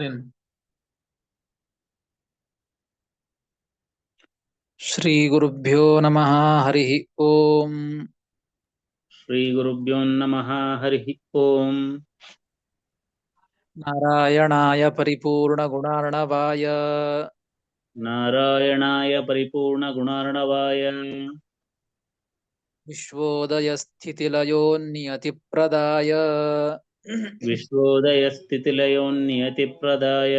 ಹರಿನ್ ಶ್ರೀ ಗುರುಭ್ಯೋ ನಮಃ ಹರಿ ಓಂ. ಶ್ರೀ ಗುರುಭ್ಯೋ ನಮಃ ಹರಿ ಓಂ. ನಾರಾಯಣಾಯ ಪರಿಪೂರ್ಣ ಗುಣಾರ್ಣವಾಯ ನಾರಾಯಣಾಯ ಪರಿಪೂರ್ಣ ಗುಣಾರ್ಣವಾಯ ವಿಶ್ವೋದಯ ಸ್ಥಿತಿಲಯೋ ನಿಯತಿಪ್ರದಾಯ ವಿಶ್ವೋದಯ ಸ್ಥಿತಿಲಯೋನ್ನಿಯತಿಪ್ರದಾಯ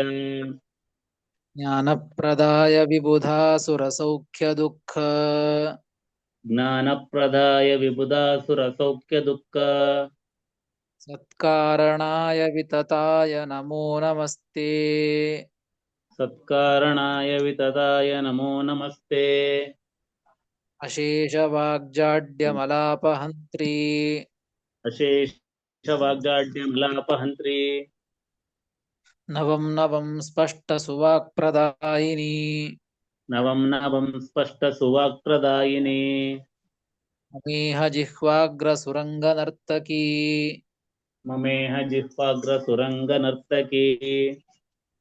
ಜ್ಞಾನಪ್ರದಾಯ ವಿಬುಧಾಸುರ ಸೌಖ್ಯ ದುಃಖ ಜ್ಞಾನಪ್ರದಾಯ ವಿಬುಧಾಸುರ ಸೌಖ್ಯ ದುಃಖ ಸತ್ಕಾರಣಾಯ ವಿತತಾಯ ನಮೋ ನಮಸ್ತೆ. ಸತ್ಕಾರಣಾಯ ವಿತತಾಯ ನಮೋ ನಮಸ್ತೆ. ಅಶೇಷ ವಾಗ್ಜಾಡ್ಯಮಲಾಪಹಂತ್ರಿ ಅಶೇಷ ವಾಗ್ದಾಢ್ಯಮಲಾಪಹಂತ್ರಿ ನವಂ ನವಂ ಸ್ಪಷ್ಟ ಸುವಾಕ್ಪ್ರದಾಯಿನಿ ನವಂ ನವಂ ಸ್ಪಷ್ಟ ಸುವಾಕ್ಪ್ರದಾಯಿನಿ ಮಮೇಹ ಜಿಹ್ವಾಗ್ರ ಸುರಂಗ ನರ್ತಕಿ ಮಮೇಹ ಜಿಹ್ವಾಗ್ರ ಸುರಂಗ ನರ್ತಕಿ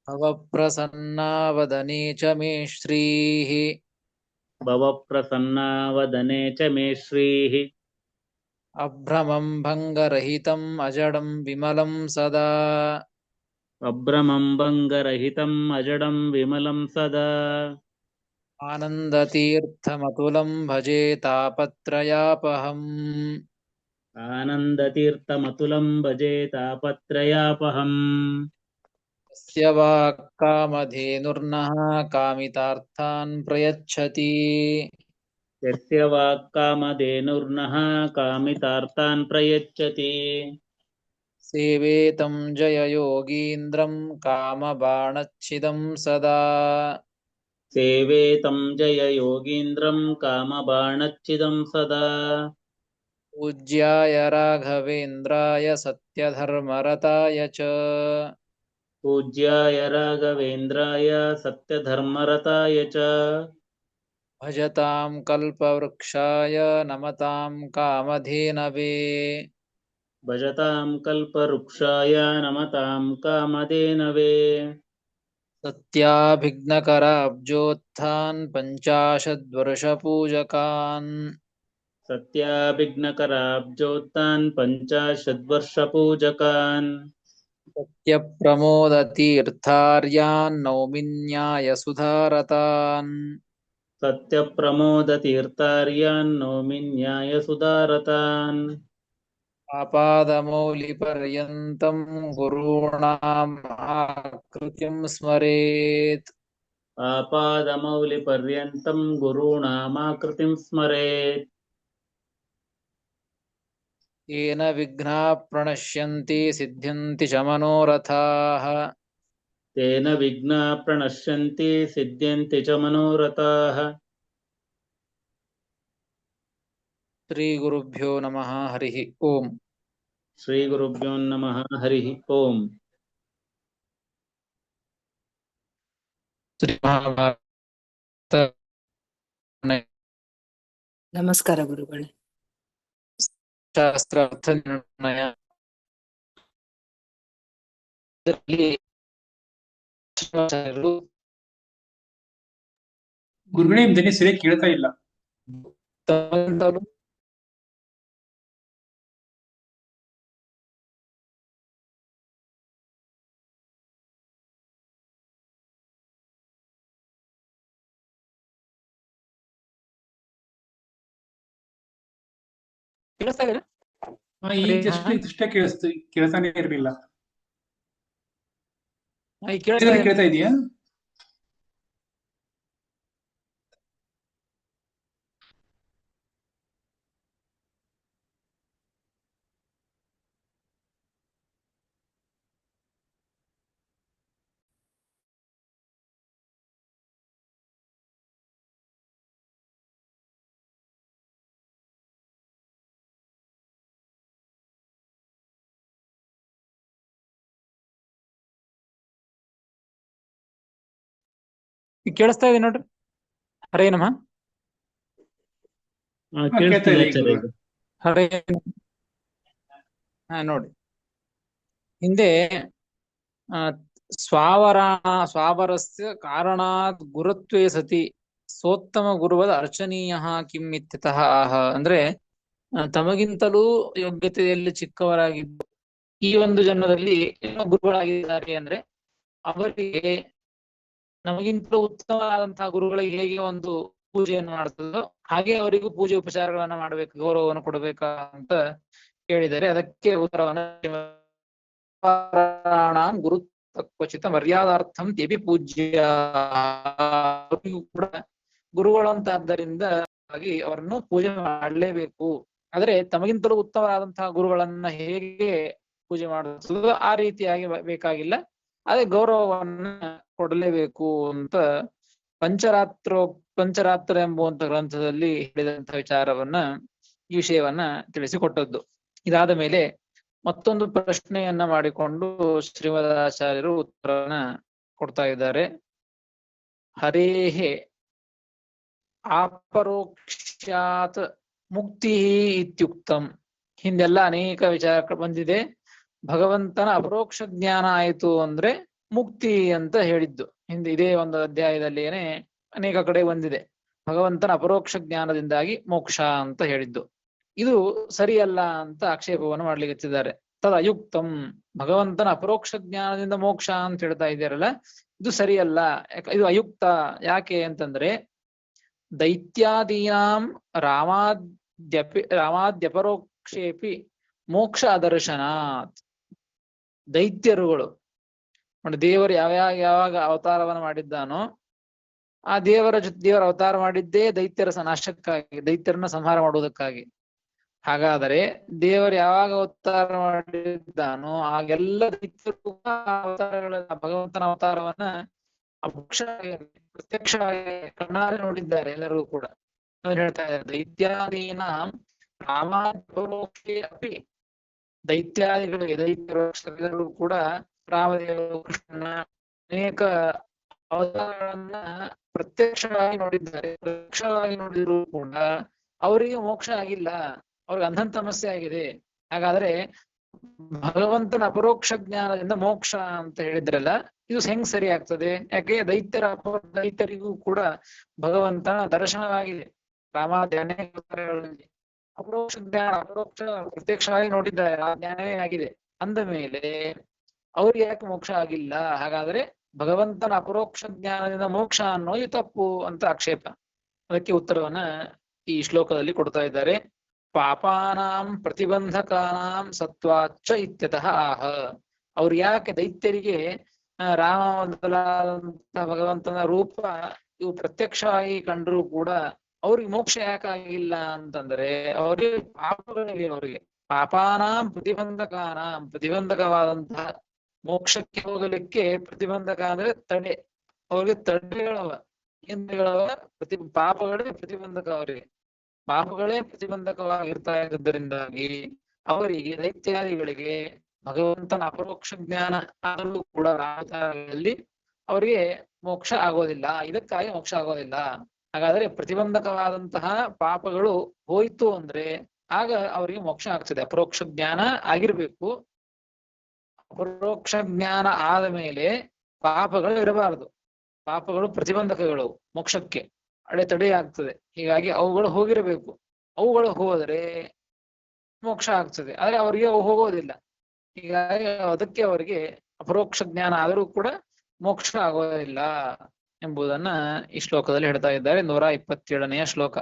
ಭವ ಪ್ರಸನ್ನಾ ವದನೆ ಚ ಮೇ ಶ್ರೀಃ ಭವ ಪ್ರಸನ್ನಾ ವದನೆ ಚ ಮೇ ಶ್ರೀಃ ಅಭ್ರಮಂ ಭಂಗರಹಿತಂ ಅಜಡಂ ವಿಮಲಂ ಸದಾ ಅಭ್ರಮಂ ಭಂಗರಹಿತಂ ಅಜಡಂ ವಿಮಲಂ ಸದಾ ಆನಂದತೀರ್ಥಮತುಲಂ ಭಜೆ ತಾಪತ್ರಯಾಪಹಂ. ಆನಂದತೀರ್ಥಮತುಲಂ ಭಜೆ ತಾಪತ್ರಯಾಪಹಂ. ಯಸ್ಯ ವಾಕ್ ಕಾಮಧೇನುರ್ನಃ ಕಾಮಿತಾರ್ಥಾನ್ ಪ್ರಯಚ್ಛತಿ ಯಸ್ಯ ವಾಕ್ ಕಾಮಧೇನುರ್ನಃ ಕಾಮಿತಾರ್ಥಾನ್ ಪ್ರಯಚ್ಛತಿ ಸೇವೇತಂ ಜಯಯೋಗೀಂದ್ರಂ ಕಾಮಬಾಣಚ್ಛಿದಂ ಸದಾ ಸೇವೇತಂ ಜಯ ಯೋಗೀಂದ್ರಂ ಕಾಮಬಾಣಚ್ಛಿದಂ ಸದಾ ಪೂಜ್ಯಾಯ ರಾಘವೇಂದ್ರಾಯ ಸತ್ಯಧರ್ಮರತಾಯ ಚ ಪೂಜ್ಯಾಯ ರಾಘವೇಂದ್ರಾಯ ಸತ್ಯಧರ್ಮರತಾಯ ಚ ಭಜತಾಂ ಕಲ್ಪವೃಕ್ಷಾಯ ನಮತಾಂ ಕಾಮಧೇನವೇ ಭಜತಾಂ ಕಲ್ಪವೃಕ್ಷಾಯ ನಮತಾಂ ಕಾಮಧೇನವೇ ಸತ್ಯಾಭಿಘ್ನಕರಾಬ್ಜೋತ್ಥಾನ್ ಪಂಚಾಶದ್ವರ್ಷಪೂಜಕಾನ್ ಸತ್ಯಾಭಿಘ್ನಕರಾಬ್ಜೋತ್ತಾನ್ ಪಂಚಾಶದ್ವರ್ಷಪೂಜಕಾನ್ ಸತ್ಯಪ್ರಮೋದತೀರ್ಥಾರ್ಯಾನ್ ನೌಮಿನ್ಯಾಯಸುಧಾರತಾನ್ ಸತ್ಯಪ್ರಮೋದತೀರ್ಥಾರ್ಯಾನ್ ನೌಮಿ ನ್ಯಾಯಸುಧಾರತಾನ್ ಆಪಾದಮೌಲಿಪರ್ಯಂತಂ ಗುರುಣಾಂ ಆಕೃತಿಂ ಸ್ಮರೇತ್. ಆಪಾದಮೌಲಿಪರ್ಯಂತಂ ಗುರುಣಾಮಾಕೃತಿಂ ಸ್ಮರೇತ್. येन विघ्नाः प्रणश्यन्ति सिद्ध्यन्ति च मनोरथाः. ತೇನ ವಿಘ್ನಾಃ ಪ್ರಣಶ್ಯಂತಿ ಸಿದ್ಧ್ಯಂತಿ ಚ ಮನೋರಥಾಃ. ಶ್ರೀ ಗುರುಭ್ಯೋ ನಮಃ ಹರಿ ಓಂ. ಶ್ರೀ ಗುರುಭ್ಯೋ ನಮಃ ಹರಿ ಓಂ. ಶ್ರೀ ಮಹಾಭಾರತ ನಮಸ್ಕಾರ ಗುರುಗಳೇ. ಶಾಸ್ತ್ರಾರ್ಥ ನಿರ್ಣಯ ಗುರುಗಳೇ ನಿಮ್ ಧ್ವನಿ ಸರಿಯಾಗಿ ಕೇಳ್ತಾ ಇಲ್ಲ. ಈಗ ಜಸ್ಟ್ ಕೇಳ್ತಾನೆ ಇರ್ಲಿಲ್ಲ. ಕೇಳ್ತಾ ಇದೆಯಾ? ಕೇಳಿಸ್ತಾ ಇದೆ ನೋಡ್ರಿ. ಹರೇ ನಮಃ. ಹರೇ ನೋಡಿ, ಹಿಂದೆ स्वावरस्य कारणाತ್ ಗುರುತ್ವೇ ಸತಿ ಸೋತ್ತಮ ಗುರುವದ ಅರ್ಚನೀಯ ಕಿಂ ಇತ್ಯತಃ ಆಹ. ಅಂದ್ರೆ ತಮಗಿಂತಲೂ ಯೋಗ್ಯತೆಯಲ್ಲಿ ಚಿಕ್ಕವರಾಗಿದ್ದು ಈ ಒಂದು ಜನ್ಮದಲ್ಲಿ ಏನೋ ಗುರುಗಳಾಗಿದ್ದಾರೆ ಅಂದ್ರೆ ಅವರಿಗೆ ನಮಗಿಂತಲೂ ಉತ್ತಮವಾದಂತಹ ಗುರುಗಳಿಗೆ ಹೇಗೆ ಒಂದು ಪೂಜೆಯನ್ನು ಮಾಡ್ತದೋ ಹಾಗೆ ಅವರಿಗೂ ಪೂಜೆ ಉಪಚಾರಗಳನ್ನ ಮಾಡ್ಬೇಕು, ಗೌರವವನ್ನು ಕೊಡಬೇಕಾ ಅಂತ ಕೇಳಿದರೆ ಅದಕ್ಕೆ ಉತ್ತರವನ್ನು ಗುರು ಕ್ವಚಿತ ಮರ್ಯಾದಾರ್ಥಂ ತೇಪಿ ಪೂಜ್ಯ. ಅವರಿಗೂ ಕೂಡ ಗುರುಗಳಂತಾದ್ದರಿಂದ ಅವರನ್ನು ಪೂಜೆ ಮಾಡಲೇಬೇಕು. ಆದ್ರೆ ತಮಗಿಂತಲೂ ಉತ್ತಮವಾದಂತಹ ಗುರುಗಳನ್ನ ಹೇಗೆ ಪೂಜೆ ಮಾಡುತ್ತದೋ ಆ ರೀತಿಯಾಗಿ ಬೇಕಾಗಿಲ್ಲ, ಅದೇ ಗೌರವವನ್ನ ಕೊಡಲೇಬೇಕು ಅಂತ ಪಂಚರಾತ್ರ ಎಂಬುವಂತ ಗ್ರಂಥದಲ್ಲಿ ಹೇಳಿದಂತಹ ವಿಚಾರವನ್ನ, ಈ ವಿಷಯವನ್ನ ತಿಳಿಸಿಕೊಟ್ಟದ್ದು. ಇದಾದ ಮೇಲೆ ಮತ್ತೊಂದು ಪ್ರಶ್ನೆಯನ್ನ ಮಾಡಿಕೊಂಡು ಶ್ರೀಮದಾಚಾರ್ಯರು ಉತ್ತರವನ್ನ ಕೊಡ್ತಾ ಇದ್ದಾರೆ. ಹರೇಹೇ ಅಪರೋಕ್ಷಾತ್ ಮುಕ್ತಿ ಇತ್ಯುಕ್ತಂ. ಹಿಂದೆಲ್ಲ ಅನೇಕ ವಿಚಾರ ಬಂದಿದೆ. ಭಗವಂತನ ಅಪರೋಕ್ಷ ಜ್ಞಾನ ಆಯಿತು ಅಂದ್ರೆ ಮುಕ್ತಿ ಅಂತ ಹೇಳಿದ್ದು ಹಿಂದೆ ಇದೇ ಒಂದು ಅಧ್ಯಾಯದಲ್ಲಿಯೇ ಅನೇಕ ಕಡೆ ಬಂದಿದೆ. ಭಗವಂತನ ಅಪರೋಕ್ಷ ಜ್ಞಾನದಿಂದಾಗಿ ಮೋಕ್ಷ ಅಂತ ಹೇಳಿದ್ದು ಇದು ಸರಿಯಲ್ಲ ಅಂತ ಆಕ್ಷೇಪವನ್ನು ಮಾಡ್ಲಿಕ್ಕೆ ತದ ಅಯುಕ್ತಂ. ಭಗವಂತನ ಅಪರೋಕ್ಷ ಜ್ಞಾನದಿಂದ ಮೋಕ್ಷ ಅಂತ ಹೇಳ್ತಾ ಇದ್ದಾರಲ್ಲ, ಇದು ಸರಿಯಲ್ಲ, ಇದು ಅಯುಕ್ತ. ಯಾಕೆ ಅಂತಂದ್ರೆ ದೈತ್ಯಾದೀನಾಂ ರಾಮಾದ್ಯಪರೋಕ್ಷೇಪಿ ಮೋಕ್ಷ ಅದರ್ಶನಾತ್. ದೈತ್ಯರುಗಳು ದೇವರು ಯಾವಾಗ ಅವತಾರವನ್ನು ಮಾಡಿದ್ದಾನೋ ಆ ದೇವರ ಅವತಾರ ಮಾಡಿದ್ದೇ ದೈತ್ಯರ ನಾಶಕ್ಕಾಗಿ, ದೈತ್ಯರನ್ನ ಸಂಹಾರ ಮಾಡುವುದಕ್ಕಾಗಿ. ಹಾಗಾದರೆ ದೇವರು ಯಾವಾಗ ಅವತಾರ ಮಾಡಿದ್ದಾನೋ ಆಗೆಲ್ಲ ದೈತ್ಯರು ಭಗವಂತನ ಅವತಾರವನ್ನ ಪ್ರತ್ಯಕ್ಷವಾಗಿ ಕಣ್ಣಾರೆ ನೋಡಿದ್ದಾರೆ ಎಲ್ಲರೂ ಕೂಡ. ಹೇಳ್ತಾ ಇದ್ದಾರೆ ದೈತ್ಯಾದೀನ ರಾಮಾಪರೋಕ್ಷೇ ಅಪಿ. ದೈತ್ಯಾದಿಗಳಿಗೆ ದೈತ್ಯರು ಕೂಡ ರಾಮದೇವರು, ಕೃಷ್ಣನ ಅನೇಕ ಅವತಾರಗಳನ್ನ ಪ್ರತ್ಯಕ್ಷವಾಗಿ ನೋಡಿದ್ದಾರೆ. ಪ್ರತ್ಯಕ್ಷವಾಗಿ ನೋಡಿದ್ರು ಕೂಡ ಅವರಿಗೆ ಮೋಕ್ಷ ಆಗಿಲ್ಲ, ಅವ್ರಿಗೆ ಅಂಧನ್ ಸಮಸ್ಯೆ ಆಗಿದೆ. ಹಾಗಾದ್ರೆ ಭಗವಂತನ ಅಪರೋಕ್ಷ ಜ್ಞಾನದಿಂದ ಮೋಕ್ಷ ಅಂತ ಹೇಳಿದ್ರಲ್ಲ, ಇದು ಹೆಂಗ್ ಸರಿ ಆಗ್ತದೆ? ಯಾಕೆ ದೈತ್ಯರಿಗೂ ಕೂಡ ಭಗವಂತನ ದರ್ಶನವಾಗಿದೆ. ರಾಮಾದಿ ಅನೇಕ ಅವತಾರಗಳಲ್ಲಿ ಅಪರೋಕ್ಷ ಜ್ಞಾನ, ಪ್ರತ್ಯಕ್ಷವಾಗಿ ನೋಡಿದ್ದಾರೆ, ಆ ಜ್ಞಾನವೇ ಆಗಿದೆ. ಅಂದ ಮೇಲೆ ಅವ್ರಿಗೆ ಯಾಕೆ ಮೋಕ್ಷ ಆಗಿಲ್ಲ? ಹಾಗಾದ್ರೆ ಭಗವಂತನ ಅಪರೋಕ್ಷ ಜ್ಞಾನದಿಂದ ಮೋಕ್ಷ ಅನ್ನೋದು ತಪ್ಪು ಅಂತ ಆಕ್ಷೇಪ. ಅದಕ್ಕೆ ಉತ್ತರವನ್ನ ಈ ಶ್ಲೋಕದಲ್ಲಿ ಕೊಡ್ತಾ ಇದ್ದಾರೆ. ಪಾಪಾನಾಂ ಪ್ರತಿಬಂಧಕಾನಾಂ ಸತ್ವಾಚ್ಚ ಇತ್ಯತಃ ಆಹ. ಅವ್ರು ಯಾಕೆ ದೈತ್ಯರಿಗೆ ರಾಮ ಮೊದಲಾದಂತಹ ಭಗವಂತನ ರೂಪ ಇವು ಪ್ರತ್ಯಕ್ಷವಾಗಿ ಕಂಡ್ರೂ ಕೂಡ ಅವ್ರಿಗೆ ಮೋಕ್ಷ ಯಾಕಾಗಿಲ್ಲ ಅಂತಂದ್ರೆ ಅವ್ರಿಗೆ ಪಾಪಗಳಿವೆ. ಅವ್ರಿಗೆ ಪಾಪಾನಾಂ ಪ್ರತಿಬಂಧಕಾನಾಂ, ಪ್ರತಿಬಂಧಕವಾದಂತಹ ಮೋಕ್ಷಕ್ಕೆ ಹೋಗಲಿಕ್ಕೆ ಪ್ರತಿಬಂಧಕ ಅಂದ್ರೆ ತಡೆ. ಅವ್ರಿಗೆ ತಡೆಗಳವ, ಹಿಂದೆಗಳವ, ಪಾಪಗಳೇ ಪ್ರತಿಬಂಧಕ. ಅವರಿಗೆ ಪಾಪಗಳೇ ಪ್ರತಿಬಂಧಕವಾಗಿರ್ತಾ ಇದ್ದರಿಂದಾಗಿ ಅವರಿಗೆ ದೈತ್ಯಾದಿಗಳಿಗೆ ಭಗವಂತನ ಅಪರೋಕ್ಷ ಜ್ಞಾನ ಆದರೂ ಕೂಡ ರಾಮತಾರಗಳಲ್ಲಿ ಅವರಿಗೆ ಮೋಕ್ಷ ಆಗೋದಿಲ್ಲ. ಇದಕ್ಕಾಗಿ ಮೋಕ್ಷ ಆಗೋದಿಲ್ಲ. ಹಾಗಾದ್ರೆ ಪ್ರತಿಬಂಧಕವಾದಂತಹ ಪಾಪಗಳು ಹೋಯ್ತು ಅಂದ್ರೆ ಆಗ ಅವರಿಗೆ ಮೋಕ್ಷ ಆಗ್ತದೆ. ಅಪರೋಕ್ಷ ಜ್ಞಾನ ಆಗಿರ್ಬೇಕು. ಅಪರೋಕ್ಷ ಜ್ಞಾನ ಆದ ಮೇಲೆ ಪಾಪಗಳು ಇರಬಾರದು. ಪಾಪಗಳು ಪ್ರತಿಬಂಧಕಗಳು, ಮೋಕ್ಷಕ್ಕೆ ಅಡೆತಡೆ ಆಗ್ತದೆ. ಹೀಗಾಗಿ ಅವುಗಳು ಹೋಗಿರಬೇಕು. ಅವುಗಳು ಹೋದರೆ ಮೋಕ್ಷ ಆಗ್ತದೆ. ಆದ್ರೆ ಅವರಿಗೆ ಅವು ಹೋಗೋದಿಲ್ಲ. ಹೀಗಾಗಿ ಅದಕ್ಕೆ ಅವರಿಗೆ ಅಪರೋಕ್ಷ ಜ್ಞಾನ ಆದರೂ ಕೂಡ ಮೋಕ್ಷ ಆಗೋದಿಲ್ಲ ಎಂಬುದನ್ನ ಈ ಶ್ಲೋಕದಲ್ಲಿ ಹೇಳ್ತಾ ಇದ್ದಾರೆ. 127ನೆಯ ಶ್ಲೋಕ.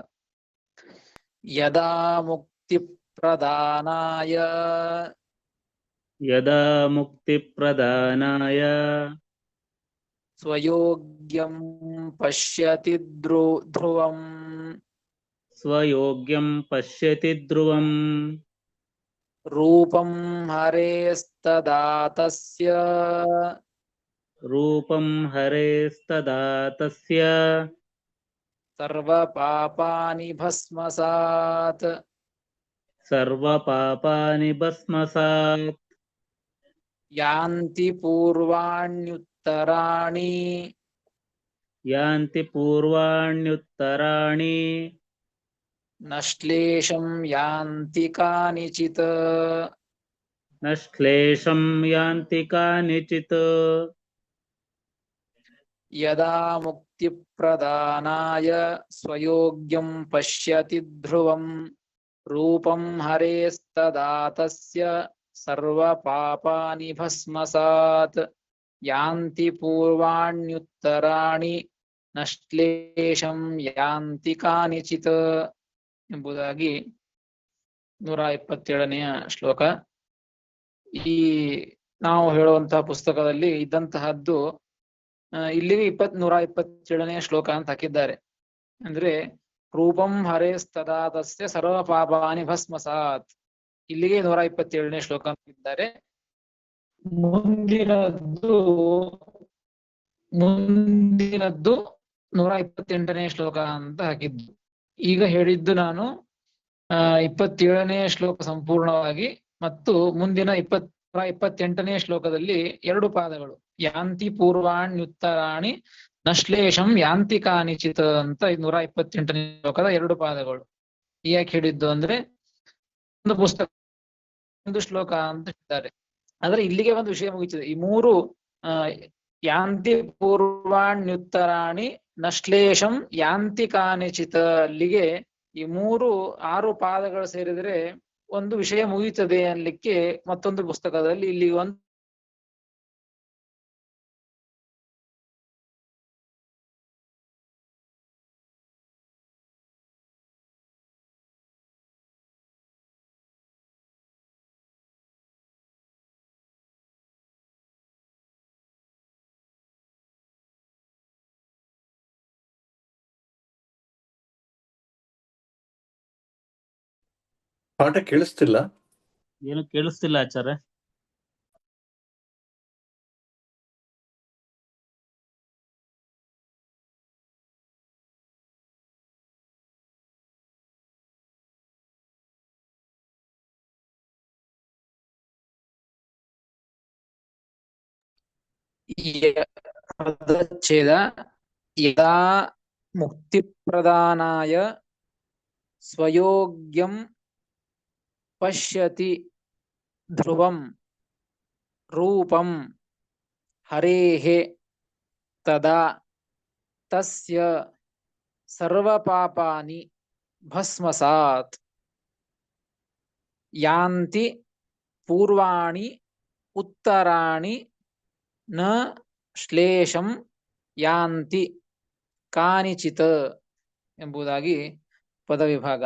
ಯದಾ ಮುಕ್ತಿ ಪ್ರದಾನಾಯ ಸ್ವಯೋಗ್ಯಂ ಪಶ್ಯತಿ ಧ್ರುವಂ ರೂಪಂ ಹರೇಸ್ತದಾ ತಸ್ಯ ಸರ್ವ ಪಾಪಾನಿ ಭಸ್ಮಸಾತ್ ಯಾಂತಿ ಪೂರ್ವಾಣ್ಯುತ್ತರಾಣಿ ನಶ್ಲೇಷಂ ಯಾಂತಿ ಕಾನಿಚಿತ್. ಯದಾ ಮುಕ್ತಿ ಪ್ರದಾನಾಯ ಸ್ವಯೋಗ್ಯಂ ಪಶ್ಯತಿ ಧ್ರುವಂ ರೂಪಂ ಹರೇಸ್ತದಾ ತಸ್ಯ ಸರ್ವ ಪಾಪಾನಿ ಭಸ್ಮಸಾತ್ ಯಾಂತಿ ಪೂರ್ವಾಣ್ಯುತ್ತರಾಣಿ ನಶ್ಲೇಷಂ ಯಾಂತಿ ಕಾನಿಚಿತ್ ಎಂಬುದಾಗಿ 127ನೆಯ ಶ್ಲೋಕ. ಈ ನಾವು ಹೇಳುವಂತಹ ಪುಸ್ತಕದಲ್ಲಿ ಇದ್ದಂತಹದ್ದು ಇಲ್ಲಿಗೆ 127ನೆಯ ಶ್ಲೋಕ ಅಂತ ಹಾಕಿದ್ದಾರೆ. ಅಂದ್ರೆ ರೂಪಂ ಹರೇಸ್ತದಾ ತಸ್ಯ ಸರ್ವ ಪಾಪಾನಿ ಭಸ್ಮಸಾತ್, ಇಲ್ಲಿಗೆ 127ನೇ ಶ್ಲೋಕ ಅಂತಿದ್ದಾರೆ. ಮುಂದಿನದ್ದು 128ನೇ ಶ್ಲೋಕ ಅಂತ ಹಾಕಿದ್ದು. ಈಗ ಹೇಳಿದ್ದು ನಾನು 27ನೇ ಶ್ಲೋಕ ಸಂಪೂರ್ಣವಾಗಿ ಮತ್ತು ಮುಂದಿನ 128ನೇ ಶ್ಲೋಕದಲ್ಲಿ 2 ಪಾದಗಳು ಯಾಂತಿ ಪೂರ್ವಾಣ್ಯುತ್ತರಾಣಿ ನಶ್ಲೇಷಂ ಯಾಂತಿ ಕಾನಿಚಿತ್ ಅಂತ 128ನೇ ಶ್ಲೋಕದ 2 ಪಾದಗಳು. ಯಾಕೆ ಹೇಳಿದ್ದು ಅಂದ್ರೆ ಒಂದು ಪುಸ್ತಕ ಒಂದು ಶ್ಲೋಕ ಅಂತ ಹೇಳ್ತಾರೆ. ಆದ್ರೆ ಇಲ್ಲಿಗೆ ಒಂದು ವಿಷಯ ಮುಗಿತಿದೆ. ಈ 3 ಯಾಂತಿ ಪೂರ್ವಾಣ್ಯುತ್ತರಾಣಿ ನಶ್ಲೇಷಂ ಯಾಂತಿ ಕಾನಿಚಿತ್, ಅಲ್ಲಿಗೆ ಈ 6 ಪಾದಗಳು ಸೇರಿದ್ರೆ ಒಂದು ವಿಷಯ ಮುಗಿಯುತ್ತದೆ ಅನ್ಲಿಕ್ಕೆ ಮತ್ತೊಂದು ಪುಸ್ತಕದಲ್ಲಿ ಇಲ್ಲಿ ಒಂದು ಪಾಠ ಕೇಳಿಸ್ತಿಲ್ಲ. ಏನು ಕೇಳಿಸ್ತಿಲ್ಲ ಆಚಾರ್ಯ. ಛೇದ ಯದಾ ಮುಕ್ತಿ ಪ್ರದಾನಾಯ ಸ್ವಯೋಗ್ಯಂ ಪಶ್ಯತಿ ಧ್ರುವಂ ರೂಪಂ ಹರೇಃ ತದಾ ತಸ್ಯ ಸರ್ವ ಪಾಪಾನಿ ಭಸ್ಮಸಾತ್ ಯಾಂತಿ ಪೂರ್ವಾಣಿ ಉತ್ತರಾಣಿ ನ ಶ್ಲೇಷಂ ಯಾಂತಿ ಕಾನಿಚಿತ್ ಎಂಬುದಾಗಿ ಪದವಿಭಾಗ.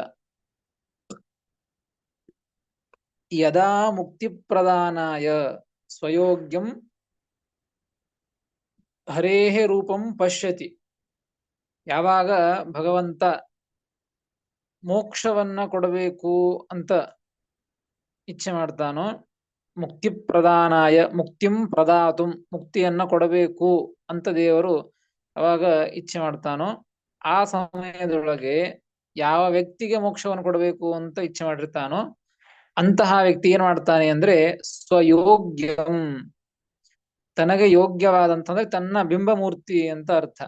ಯದಾ ಮುಕ್ತಿ ಪ್ರದಾನಾಯ ಸ್ವಯೋಗ್ಯಂ ಹರೇಃ ರೂಪಂ ಪಶ್ಯತಿ, ಯಾವಾಗ ಭಗವಂತ ಮೋಕ್ಷವನ್ನ ಕೊಡಬೇಕು ಅಂತ ಇಚ್ಛೆ ಮಾಡ್ತಾನೋ, ಮುಕ್ತಿ ಪ್ರದಾನಾಯ ಮುಕ್ತಿಂ ಪ್ರದಾತುಂ, ಮುಕ್ತಿಯನ್ನ ಕೊಡಬೇಕು ಅಂತ ದೇವರು ಅವಾಗ ಇಚ್ಛೆ ಮಾಡ್ತಾನೋ, ಆ ಸಮಯದೊಳಗೆ ಯಾವ ವ್ಯಕ್ತಿಗೆ ಮೋಕ್ಷವನ್ನು ಕೊಡಬೇಕು ಅಂತ ಇಚ್ಛೆ ಮಾಡಿರ್ತಾನೋ ಅಂತಹ ವ್ಯಕ್ತಿ ಏನ್ ಮಾಡ್ತಾನೆ ಅಂದ್ರೆ ಸ್ವಯೋಗ್ಯಂ, ತನಗೆ ಯೋಗ್ಯವಾದಂತಂದ್ರೆ ತನ್ನ ಬಿಂಬಮೂರ್ತಿ ಅಂತ ಅರ್ಥ.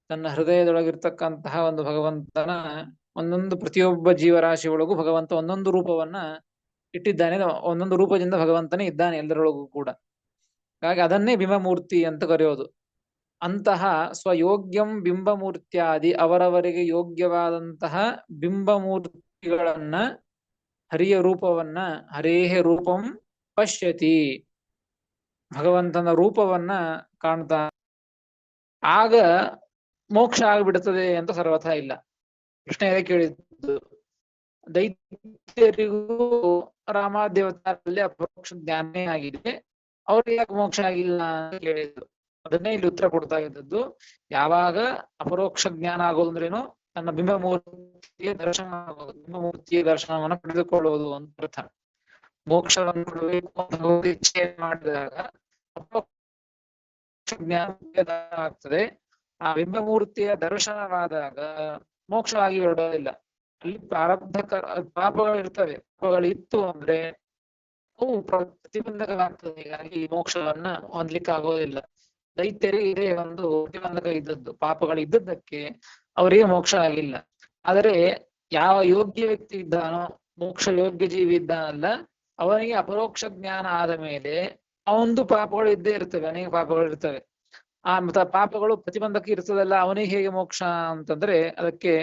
ತನ್ನ ಹೃದಯದೊಳಗಿರ್ತಕ್ಕಂತಹ ಒಂದು ಭಗವಂತನ ಒಂದೊಂದು ಪ್ರತಿಯೊಬ್ಬ ಜೀವರಾಶಿ ಒಳಗೂ ಭಗವಂತ ಒಂದೊಂದು ರೂಪವನ್ನ ಇಟ್ಟಿದ್ದಾನೆ. ಒಂದೊಂದು ರೂಪದಿಂದ ಭಗವಂತನೇ ಇದ್ದಾನೆ ಎಲ್ಲರೊಳಗೂ ಕೂಡ. ಹಾಗಾಗಿ ಅದನ್ನೇ ಬಿಂಬಮೂರ್ತಿ ಅಂತ ಕರೆಯೋದು. ಅಂತಹ ಸ್ವಯೋಗ್ಯಂ ಬಿಂಬಮೂರ್ತ್ಯಾದಿ ಅವರವರಿಗೆ ಯೋಗ್ಯವಾದಂತಹ ಬಿಂಬಮೂರ್ತಿಗಳನ್ನ ಹರಿಯ ರೂಪವನ್ನ ಹರೇಃ ರೂಪಂ ಪಶ್ಯತಿ, ಭಗವಂತನ ರೂಪವನ್ನ ಕಾಣ್ತಾ, ಆಗ ಮೋಕ್ಷ ಆಗಿಬಿಡುತ್ತದೆ ಅಂತ ಸರ್ವಥ ಇಲ್ಲ. ಕೃಷ್ಣ ಇದಕ್ಕೆ ಕೇಳಿದ್ದು ದೈತ್ಯರಿಗೂ ರಾಮಾದೇವತಾರಲ್ಲಿ ಅಪರೋಕ್ಷ ಜ್ಞಾನೇ ಆಗಿದೆ, ಅವ್ರಿಗೆ ಯಾಕೆ ಮೋಕ್ಷ ಆಗಿಲ್ಲ ಅಂತ ಕೇಳಿದ್ದು. ಅದನ್ನೇ ಇಲ್ಲಿ ಉತ್ತರ ಕೊಡ್ತಾ ಇದ್ದದ್ದು. ಯಾವಾಗ ಅಪರೋಕ್ಷ ಜ್ಞಾನ ಆಗೋದಂದ್ರೇನು, ತನ್ನ ಬಿಂಬಮೂರ್ತಿಯ ದರ್ಶನ ಆಗೋದು, ಬಿಂಬಮೂರ್ತಿಯ ದರ್ಶನವನ್ನು ಪಡೆದುಕೊಳ್ಳುವುದು ಅಂತ ಅರ್ಥ. ಮೋಕ್ಷವನ್ನು ಕೊಡಬೇಕು ಅಂತ ಇಚ್ಛೆ ಮಾಡಿದಾಗ ಅಪರೋಕ್ಷ ಜ್ಞಾನ ಆಗ್ತದೆ. ಆ ಬಿಂಬಮೂರ್ತಿಯ ದರ್ಶನವಾದಾಗ ಮೋಕ್ಷವಾಗಿ ಹೊರಡೋದಿಲ್ಲ. ಅಲ್ಲಿ ಪ್ರಾರಬ್ಧ ಪಾಪಗಳಿರ್ತವೆ. ಪಾಪಗಳಿತ್ತು ಅಂದ್ರೆ ಅವು ಪ್ರತಿಬಂಧಕವಾಗ್ತದೆ. ಹೀಗಾಗಿ ಮೋಕ್ಷವನ್ನ ಹೊಂದ್ಲಿಕ್ಕೆ ಆಗೋದಿಲ್ಲ. ದೈತ್ಯರಿಗೆ ಇದೇ ಒಂದು ಪ್ರತಿಬಂಧಕ ಇದ್ದದ್ದು, ಪಾಪಗಳು ಇದ್ದದ್ದಕ್ಕೆ ಅವರಿಗೆ ಮೋಕ್ಷ ಆಗಿಲ್ಲ. ಆದರೆ ಯಾವ ಯೋಗ್ಯ ವ್ಯಕ್ತಿ ಇದ್ದಾನೋ, ಮೋಕ್ಷ ಯೋಗ್ಯ ಜೀವಿ ಇದ್ದಾನಲ್ಲ, ಅವನಿಗೆ ಅಪರೋಕ್ಷ ಜ್ಞಾನ ಆದ ಮೇಲೆ ಅವಂದು ಪಾಪಗಳು ಇದ್ದೇ ಇರ್ತವೆ, ಅನೇಕ ಪಾಪಗಳು ಇರ್ತವೆ. ಮತ್ತೆ ಪಾಪಗಳು ಪ್ರತಿಬಂಧಕ ಇರ್ತದಲ್ಲ, ಅವನಿಗೆ ಹೇಗೆ ಮೋಕ್ಷ ಅಂತಂದ್ರೆ ಅದಕ್ಕೆ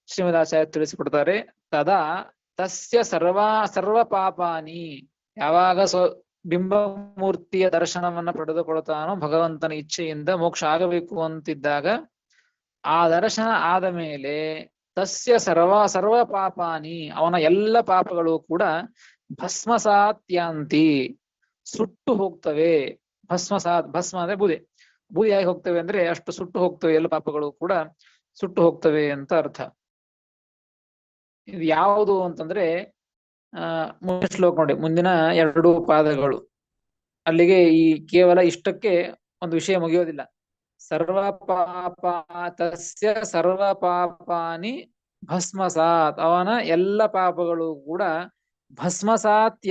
ಶ್ರೀಮದಾಚಾರ್ಯ ತಿಳಿಸಿಕೊಡ್ತಾರೆ. ತದಾ ತಸ್ಯ ಸರ್ವ ಪಾಪಾನಿ, ಯಾವಾಗ ಬಿಂಬಮೂರ್ತಿಯ ದರ್ಶನವನ್ನ ಪಡೆದುಕೊಳ್ತಾನೋ ಭಗವಂತನ ಇಚ್ಛೆಯಿಂದ ಮೋಕ್ಷ ಆಗಬೇಕು ಅಂತಿದ್ದಾಗ, ಆ ದರ್ಶನ ಆದ ಮೇಲೆ ತಸ್ಯ ಸರ್ವ ಪಾಪಾನಿ, ಅವನ ಎಲ್ಲ ಪಾಪಗಳು ಕೂಡ ಭಸ್ಮಸಾತ್ಯಾಂತಿ, ಸುಟ್ಟು ಹೋಗ್ತವೆ. ಭಸ್ಮ ಅಂದ್ರೆ ಬೂದಿಯಾಗಿ ಹೋಗ್ತವೆ ಅಂದ್ರೆ ಅಷ್ಟು ಸುಟ್ಟು ಹೋಗ್ತವೆ, ಎಲ್ಲ ಪಾಪಗಳು ಕೂಡ ಸುಟ್ಟು ಹೋಗ್ತವೆ ಅಂತ ಅರ್ಥ. ಇದು ಯಾವುದು ಅಂತಂದ್ರೆ ಮುಂದಿನ ಶ್ಲೋಕ ನೋಡಿ, ಮುಂದಿನ 2 ಪಾದಗಳು. ಅಲ್ಲಿಗೆ ಈ ಕೇವಲ ಇಷ್ಟಕ್ಕೆ ಒಂದು ವಿಷಯ ಮುಗಿಯೋದಿಲ್ಲ. ತಸ್ಯ ಸರ್ವ ಪಾಪಾನಿ ಭಸ್ಮಸಾತ್, ಅವನ ಎಲ್ಲ ಪಾಪಗಳು ಕೂಡ ಭಸ್ಮಸಾತ್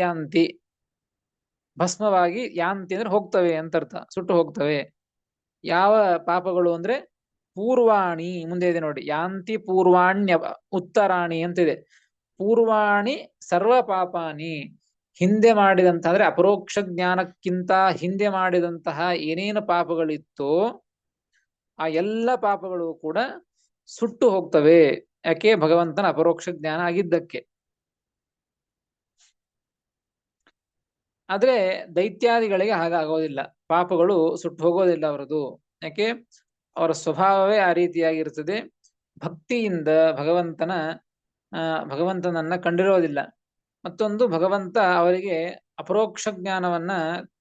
ಭಸ್ಮವಾಗಿ ಯಾಂತಿ ಅಂದ್ರೆ ಹೋಗ್ತವೆ ಅಂತ ಅರ್ಥ, ಸುಟ್ಟು ಹೋಗ್ತವೆ. ಯಾವ ಪಾಪಗಳು ಅಂದ್ರೆ ಪೂರ್ವಾಣಿ, ಮುಂದೆ ಇದೆ ನೋಡಿ, ಯಾಂತಿ ಪೂರ್ವಾಣ್ಯ ಉತ್ತರಾಣಿ ಅಂತಿದೆ. ಪೂರ್ವಾಣಿ ಸರ್ವ ಪಾಪಾನಿ, ಹಿಂದೆ ಮಾಡಿದಂತಹ ಅಂದ್ರೆ ಅಪರೋಕ್ಷ ಜ್ಞಾನಕ್ಕಿಂತ ಹಿಂದೆ ಮಾಡಿದಂತಹ ಏನೇನು ಪಾಪಗಳಿತ್ತೋ ಆ ಎಲ್ಲ ಪಾಪಗಳು ಕೂಡ ಸುಟ್ಟು ಹೋಗ್ತವೆ. ಯಾಕೆ? ಭಗವಂತನ ಅಪರೋಕ್ಷ ಜ್ಞಾನ ಆಗಿದ್ದಕ್ಕೆ. ಆದ್ರೆ ದೈತ್ಯಾದಿಗಳಿಗೆ ಹಾಗಾಗೋದಿಲ್ಲ, ಪಾಪಗಳು ಸುಟ್ಟು ಹೋಗೋದಿಲ್ಲ ಅವರದು. ಯಾಕೆ? ಅವರ ಸ್ವಭಾವವೇ ಆ ರೀತಿಯಾಗಿರ್ತದೆ. ಭಕ್ತಿಯಿಂದ ಭಗವಂತನನ್ನ ಕಂಡಿರೋದಿಲ್ಲ. ಮತ್ತೊಂದು, ಭಗವಂತ ಅವರಿಗೆ ಅಪರೋಕ್ಷ ಜ್ಞಾನವನ್ನ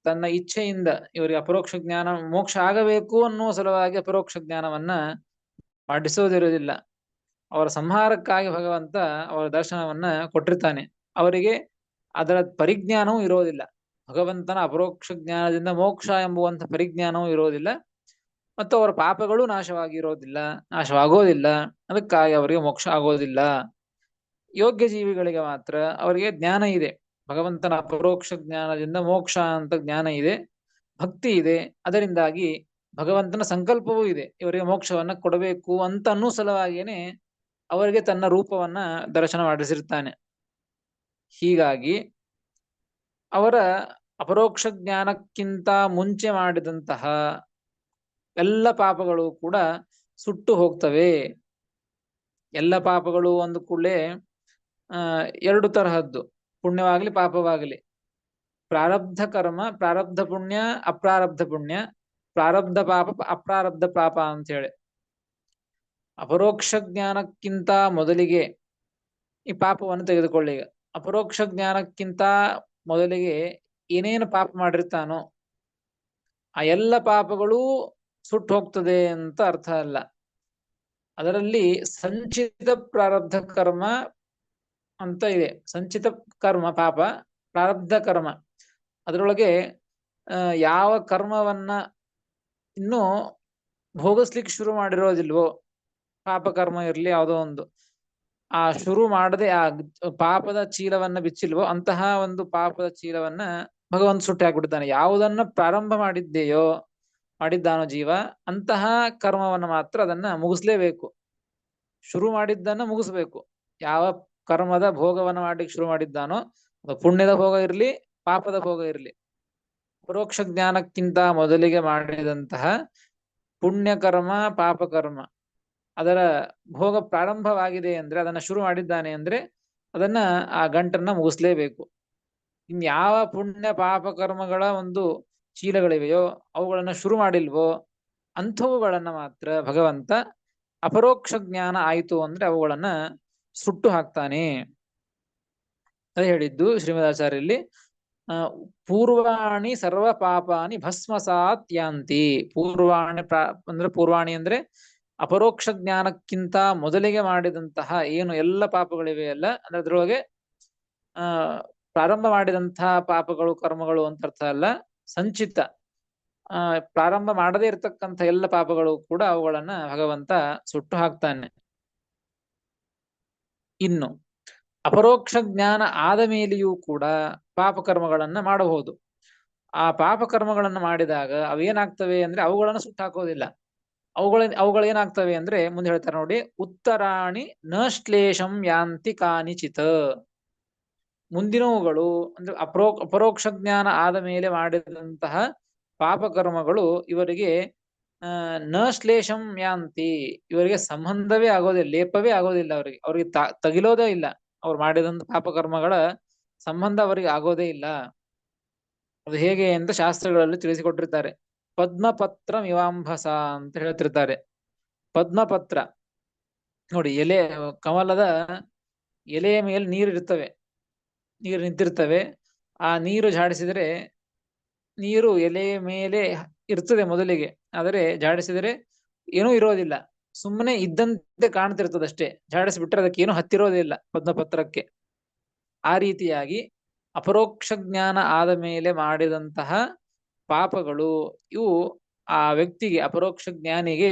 ತನ್ನ ಇಚ್ಛೆಯಿಂದ, ಇವರಿಗೆ ಅಪರೋಕ್ಷ ಜ್ಞಾನ ಮೋಕ್ಷ ಆಗಬೇಕು ಅನ್ನುವ ಸಲುವಾಗಿ ಅಪರೋಕ್ಷ ಜ್ಞಾನವನ್ನ ಮಾಡಿಸೋದಿರೋದಿಲ್ಲ. ಅವರ ಸಂಹಾರಕ್ಕಾಗಿ ಭಗವಂತ ಅವರ ದರ್ಶನವನ್ನ ಕೊಟ್ಟಿರ್ತಾನೆ. ಅವರಿಗೆ ಅದರ ಪರಿಜ್ಞಾನವೂ ಇರೋದಿಲ್ಲ. ಭಗವಂತನ ಅಪರೋಕ್ಷ ಜ್ಞಾನದಿಂದ ಮೋಕ್ಷ ಎಂಬುವಂಥ ಪರಿಜ್ಞಾನವೂ ಇರೋದಿಲ್ಲ, ಮತ್ತು ಅವರ ಪಾಪಗಳು ನಾಶವಾಗೋದಿಲ್ಲ. ಅದಕ್ಕಾಗಿ ಅವರಿಗೆ ಮೋಕ್ಷ ಆಗೋದಿಲ್ಲ. ಯೋಗ್ಯ ಜೀವಿಗಳಿಗೆ ಮಾತ್ರ ಅವರಿಗೆ ಜ್ಞಾನ ಇದೆ, ಭಗವಂತನ ಅಪರೋಕ್ಷ ಜ್ಞಾನದಿಂದ ಮೋಕ್ಷ ಅಂತ ಜ್ಞಾನ ಇದೆ, ಭಕ್ತಿ ಇದೆ. ಅದರಿಂದಾಗಿ ಭಗವಂತನ ಸಂಕಲ್ಪವೂ ಇದೆ, ಇವರಿಗೆ ಮೋಕ್ಷವನ್ನ ಕೊಡಬೇಕು ಅಂತ ಅನ್ನೋ ಸಲುವಾಗಿಯೇನೆ ಅವರಿಗೆ ತನ್ನ ರೂಪವನ್ನ ದರ್ಶನ ಮಾಡಿಸಿರ್ತಾನೆ. ಹೀಗಾಗಿ ಅವರ ಅಪರೋಕ್ಷ ಜ್ಞಾನಕ್ಕಿಂತ ಮುಂಚೆ ಮಾಡಿದಂತಹ ಎಲ್ಲ ಪಾಪಗಳು ಕೂಡ ಸುಟ್ಟು ಹೋಗ್ತವೆ. ಎಲ್ಲ ಪಾಪಗಳು ಒಂದು ಕೂಡಲೇ 2 ತರಹದ್ದು, ಪುಣ್ಯವಾಗಲಿ ಪಾಪವಾಗಲಿ. ಪ್ರಾರಬ್ಧ ಕರ್ಮ, ಪ್ರಾರಬ್ಧ ಪುಣ್ಯ, ಅಪ್ರಾರಬ್ಧ ಪುಣ್ಯ, ಪ್ರಾರಬ್ಧ ಪಾಪ, ಅಪ್ರಾರಬ್ಧ ಪಾಪ ಅಂತ ಹೇಳಿ. ಅಪರೋಕ್ಷ ಜ್ಞಾನಕ್ಕಿಂತ ಮೊದಲಿಗೆ ಈ ಪಾಪವನ್ನು ತೆಗೆದುಕೊಳ್ಳಿ. ಈಗ ಅಪರೋಕ್ಷ ಜ್ಞಾನಕ್ಕಿಂತ ಮೊದಲಿಗೆ ಏನೇನು ಪಾಪ ಮಾಡಿರ್ತಾನೋ ಆ ಎಲ್ಲ ಪಾಪಗಳು ಸುಟ್ಟು ಹೋಗ್ತದೆ ಅಂತ ಅರ್ಥ ಅಲ್ಲ. ಅದರಲ್ಲಿ ಸಂಚಿತ ಪ್ರಾರಬ್ಧ ಕರ್ಮ ಅಂತ ಇದೆ. ಸಂಚಿತ ಕರ್ಮ ಪಾಪ, ಪ್ರಾರಬ್ಧ ಕರ್ಮ. ಅದರೊಳಗೆ ಯಾವ ಕರ್ಮವನ್ನ ಇನ್ನೂ ಭೋಗಿಸ್ಲಿಕ್ಕೆ ಶುರು ಮಾಡಿರೋದಿಲ್ವೋ, ಪಾಪ ಕರ್ಮ ಇರ್ಲಿ ಯಾವುದೋ ಒಂದು, ಆ ಶುರು ಮಾಡದೆ ಆ ಪಾಪದ ಚೀಲವನ್ನ ಬಿಚ್ಚಿಲ್ವೋ ಅಂತಹ ಒಂದು ಪಾಪದ ಚೀಲವನ್ನ ಭಗವಂತ ಸುಟ್ಟು ಹಾಕ್ಬಿಡ್ತಾನೆ. ಯಾವುದನ್ನ ಪ್ರಾರಂಭ ಮಾಡಿದ್ದಾನೋ ಜೀವ, ಅಂತಹ ಕರ್ಮವನ್ನ ಮಾತ್ರ ಅದನ್ನ ಮುಗಿಸ್ಲೇಬೇಕು. ಶುರು ಮಾಡಿದ್ದನ್ನ ಮುಗಿಸ್ಬೇಕು. ಯಾವ ಕರ್ಮದ ಭೋಗವನ್ನ ಮಾಡ್ಲಿಕ್ಕೆ ಶುರು ಮಾಡಿದ್ದಾನೋ, ಪುಣ್ಯದ ಭೋಗ ಇರ್ಲಿ ಪಾಪದ ಭೋಗ ಇರ್ಲಿ, ಪರೋಕ್ಷ ಜ್ಞಾನಕ್ಕಿಂತ ಮೊದಲಿಗೆ ಮಾಡಿದಂತಹ ಪುಣ್ಯ ಕರ್ಮ ಪಾಪ ಕರ್ಮ ಅದರ ಭೋಗ ಪ್ರಾರಂಭವಾಗಿದೆ ಅಂದ್ರೆ, ಅದನ್ನ ಶುರು ಮಾಡಿದ್ದಾನೆ ಅಂದ್ರೆ ಅದನ್ನ ಆ ಗಂಟನ್ನ ಮುಗಿಸ್ಲೇಬೇಕು. ಇನ್ಯಾವ ಪುಣ್ಯ ಪಾಪ ಕರ್ಮಗಳ ಒಂದು ಚೀಲಗಳಿವೆಯೋ ಅವುಗಳನ್ನ ಶುರು ಮಾಡಿಲ್ವೋ ಅಂಥವುಗಳನ್ನ ಮಾತ್ರ ಭಗವಂತ ಅಪರೋಕ್ಷ ಜ್ಞಾನ ಆಯಿತು ಅಂದ್ರೆ ಅವುಗಳನ್ನ ಸುಟ್ಟು ಹಾಕ್ತಾನೆ. ಅದೇ ಹೇಳಿದ್ದು ಶ್ರೀಮದಾಚಾರ್ಯಲ್ಲಿ, ಪೂರ್ವಾಣಿ ಸರ್ವ ಪಾಪಾನಿ ಭಸ್ಮಸಾತ್ ಯಾಂತಿ. ಪೂರ್ವಾಣಿ ಅಂದ್ರೆ ಅಪರೋಕ್ಷ ಜ್ಞಾನಕ್ಕಿಂತ ಮೊದಲಿಗೆ ಮಾಡಿದಂತಹ ಏನು ಎಲ್ಲ ಪಾಪಗಳಿವೆ ಅಲ್ಲ, ಅದರೊಳಗೆ ಪ್ರಾರಂಭ ಮಾಡಿದಂತಹ ಪಾಪಗಳು ಕರ್ಮಗಳು ಅಂತ ಅರ್ಥ ಅಲ್ಲ, ಸಂಚಿತ ಪ್ರಾರಂಭ ಮಾಡದೇ ಇರತಕ್ಕಂಥ ಎಲ್ಲ ಪಾಪಗಳು ಕೂಡ ಅವುಗಳನ್ನ ಭಗವಂತ ಸುಟ್ಟು ಹಾಕ್ತಾನೆ. ಇನ್ನು ಅಪರೋಕ್ಷ ಜ್ಞಾನ ಆದ ಮೇಲೆಯೂ ಕೂಡ ಪಾಪಕರ್ಮಗಳನ್ನ ಮಾಡಬಹುದು. ಆ ಪಾಪಕರ್ಮಗಳನ್ನ ಮಾಡಿದಾಗ ಅವೇನಾಗ್ತವೆ ಅಂದ್ರೆ ಅವುಗಳನ್ನ ಸುಟ್ಟು ಹಾಕೋದಿಲ್ಲ. ಅವುಗಳೇನಾಗ್ತವೆ ಅಂದ್ರೆ ಮುಂದೆ ಹೇಳ್ತಾರೆ ನೋಡಿ, ಉತ್ತರಾಣಿ ನ ಶ್ಲೇಷಂ ಯಾಂತಿ ಕಾನಿಚಿತ್. ಮುಂದಿನವುಗಳು ಅಂದ್ರೆ ಅಪರೋಕ್ಷ ಜ್ಞಾನ ಆದ ಮೇಲೆ ಮಾಡಿದಂತಹ ಪಾಪಕರ್ಮಗಳು ಇವರಿಗೆ ನ ಶ್ಲೇಷಂ ಯಾಂತಿ, ಇವರಿಗೆ ಸಂಬಂಧವೇ ಆಗೋದಿಲ್ಲ, ಲೇಪವೇ ಆಗೋದಿಲ್ಲ, ಅವ್ರಿಗೆ ತಗಿಲೋದೇ ಇಲ್ಲ. ಅವ್ರು ಮಾಡಿದಂತ ಪಾಪಕರ್ಮಗಳ ಸಂಬಂಧ ಅವರಿಗೆ ಆಗೋದೇ ಇಲ್ಲ. ಅದು ಹೇಗೆ ಅಂತ ಶಾಸ್ತ್ರಗಳಲ್ಲಿ ತಿಳಿಸಿಕೊಟ್ಟಿರ್ತಾರೆ. ಪದ್ಮಪತ್ರ ಮಿವಾಂಭಸ ಅಂತ ಹೇಳ್ತಿರ್ತಾರೆ. ಪದ್ಮಪತ್ರ ನೋಡಿ, ಕಮಲದ ಎಲೆಯ ಮೇಲೆ ನೀರು ನಿಂತಿರ್ತವೆ. ಆ ನೀರು ಜಾಡಿಸಿದರೆ, ನೀರು ಎಲೆಯ ಮೇಲೆ ಇರ್ತದೆ ಮೊದಲಿಗೆ, ಆದರೆ ಜಾಡಿಸಿದರೆ ಏನೂ ಇರೋದಿಲ್ಲ, ಸುಮ್ಮನೆ ಇದ್ದಂತೆ ಕಾಣ್ತಿರ್ತದಷ್ಟೇ. ಜಾಡಿಸಿಬಿಟ್ರೆ ಅದಕ್ಕೆ ಏನು ಹತ್ತಿರೋದಿಲ್ಲ ಪದ್ಮಪತ್ರಕ್ಕೆ. ಆ ರೀತಿಯಾಗಿ ಅಪರೋಕ್ಷ ಜ್ಞಾನ ಆದ ಮೇಲೆ ಮಾಡಿದಂತಹ ಪಾಪಗಳು ಇವು ಆ ವ್ಯಕ್ತಿಗೆ, ಅಪರೋಕ್ಷ ಜ್ಞಾನಿಗೆ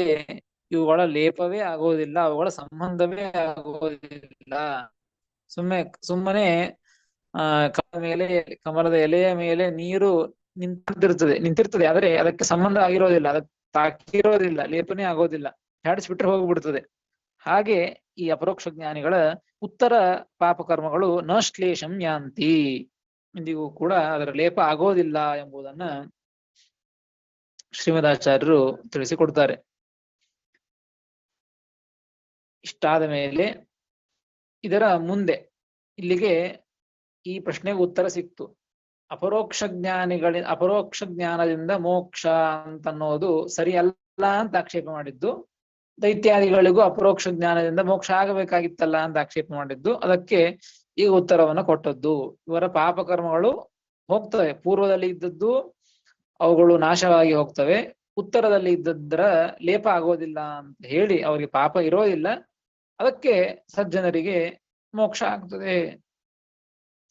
ಇವುಗಳ ಲೇಪವೇ ಆಗೋದಿಲ್ಲ, ಅವುಗಳ ಸಂಬಂಧವೇ ಆಗೋದಿಲ್ಲ. ಸುಮ್ಮನೆ ಕಮಲದ ಎಲೆಯ ಮೇಲೆ ನೀರು ನಿಂತಿರ್ತದೆ, ಆದರೆ ಅದಕ್ಕೆ ಸಂಬಂಧ ಆಗಿರೋದಿಲ್ಲ, ಅದಕ್ಕೆ ತಾಕಿರೋದಿಲ್ಲ, ಲೇಪನೇ ಆಗೋದಿಲ್ಲ, ಜಾಡಿಸ್ಬಿಟ್ರೆ ಹೋಗ್ಬಿಡ್ತದೆ. ಹಾಗೆ ಈ ಅಪರೋಕ್ಷ ಜ್ಞಾನಿಗಳ ಉತ್ತರ ಪಾಪಕರ್ಮಗಳು ನ ಶ್ಲೇಷಂ ಯಾಂತಿ, ಇಂದಿಗೂ ಕೂಡ ಅದರ ಲೇಪ ಆಗೋದಿಲ್ಲ ಎಂಬುದನ್ನ ಶ್ರೀಮದಾಚಾರ್ಯರು ತಿಳಿಸಿಕೊಡ್ತಾರೆ. ಇಷ್ಟಾದ ಮೇಲೆ ಇದರ ಮುಂದೆ ಇಲ್ಲಿಗೆ ಈ ಪ್ರಶ್ನೆಗೆ ಉತ್ತರ ಸಿಕ್ತು. ಅಪರೋಕ್ಷ ಜ್ಞಾನದಿಂದ ಮೋಕ್ಷ ಅಂತನ್ನೋದು ಸರಿ ಅಲ್ಲ ಅಂತ ಆಕ್ಷೇಪ ಮಾಡಿದ್ದು, ದೈತ್ಯಾದಿಗಳಿಗೂ ಅಪರೋಕ್ಷ ಜ್ಞಾನದಿಂದ ಮೋಕ್ಷ ಆಗಬೇಕಾಗಿತ್ತಲ್ಲ ಅಂತ ಆಕ್ಷೇಪ ಮಾಡಿದ್ದು. ಅದಕ್ಕೆ ಈಗ ಉತ್ತರವನ್ನ ಕೊಟ್ಟದ್ದು. ಇವರ ಪಾಪಕರ್ಮಗಳು ಹೋಗ್ತವೆ, ಪೂರ್ವದಲ್ಲಿ ಇದ್ದದ್ದು ಅವುಗಳು ನಾಶವಾಗಿ ಹೋಗ್ತವೆ, ಉತ್ತರದಲ್ಲಿ ಇದ್ದದ್ರ ಲೇಪ ಆಗೋದಿಲ್ಲ ಅಂತ ಹೇಳಿ ಅವರಿಗೆ ಪಾಪ ಇರೋದಿಲ್ಲ, ಅದಕ್ಕೆ ಸಜ್ಜನರಿಗೆ ಮೋಕ್ಷ ಆಗ್ತದೆ